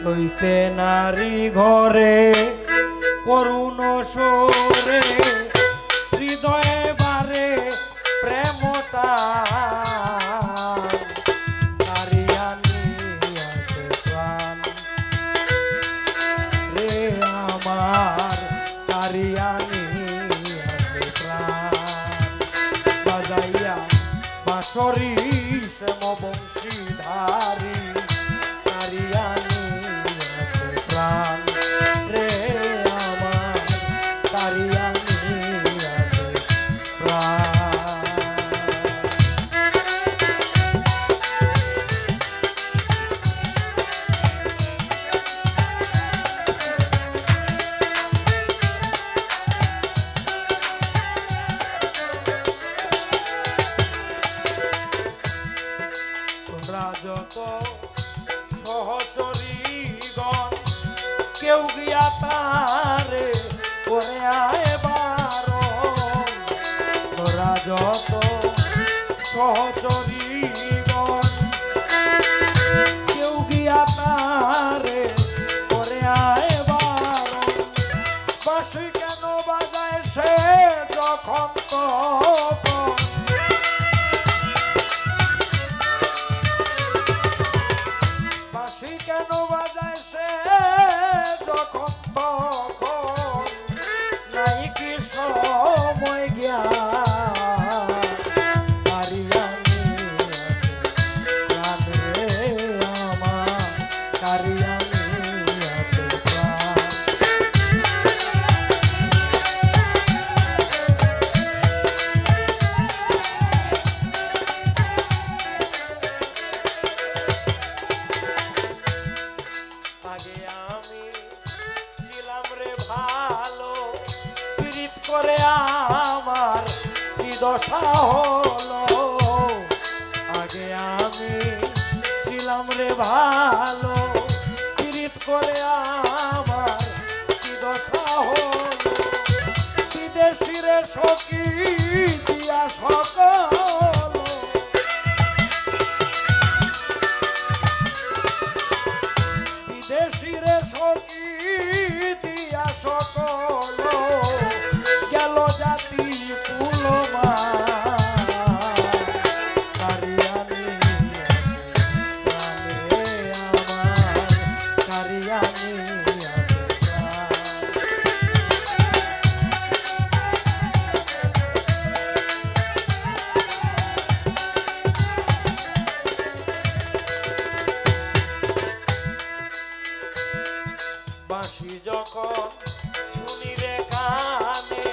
লইতে নারী ঘরে করুণ সুরে হৃদয়ে বারে প্রেমটা নারিয়ানি আছে প্রাণ রে আমার নারিয়ানি আছে প্রাণ বাজাইয়া বাঁশরি শ্যাম বংশীধারী নারিয়ানি আছে প্রাণ রে আমার নারিয়ানি আছে প্রাণ। যত সহচরীগণ কেউ গিয়া তারে করে আয় বারণ তোরা যত সহচরীগণ কেউ গিয়া তারে করে আয় বারণ বাঁশি কেন বাজায় সে যখন তখন কেন বাজায় সে যখন তখন নাই কি সময় জ্ঞান কারিয়ানি আছে প্রাণ রে আমার কারিয়ানি আছে প্রাণ। আগে আমি ছিলাম রে ভালো পীড়িত করে আমার কি দশা হলো আগে আমি ছিলাম রে ভালো পীড়িত করে আমার কি দশা হলো বিদেশিরে সখী দিয়া সকল দেশিরে সখী দিয়া সকল গেল জাতি কুলমা কারিয়ানি প্রাণ রে আমার কারিয়ানি আছে প্রাণ। বাঁশি যখন শুনি রে কানে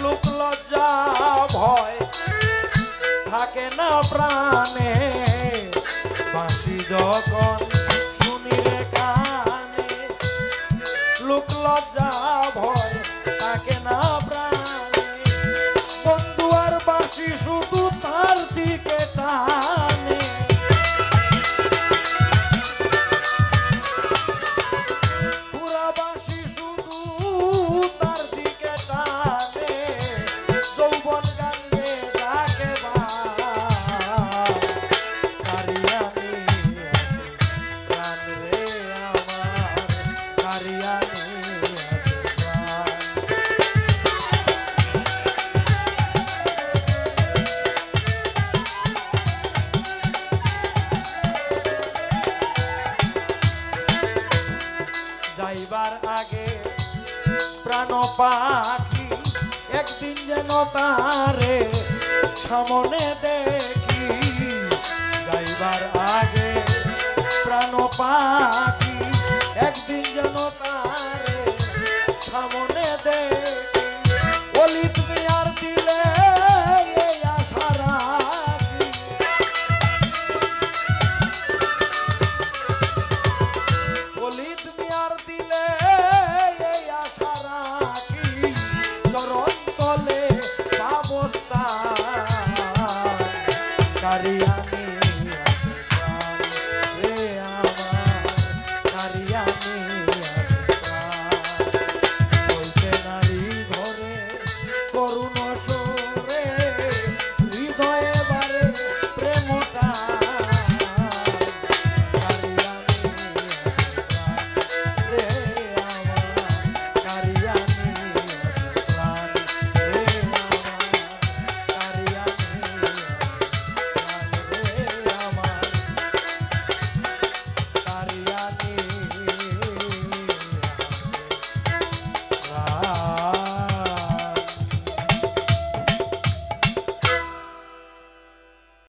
লোক লজ্জা ভয় থাকে না প্রাণে বাঁশি যখন শুনি রে কানে লোক লজ্জা ভয় থাকে না প্রাণে বন্ধু আর বাঁশি শুধু তার দিকে টানে যাইবার আগে প্রাণ পাখি একদিন যেন তারে সামনে দেখি যাইবার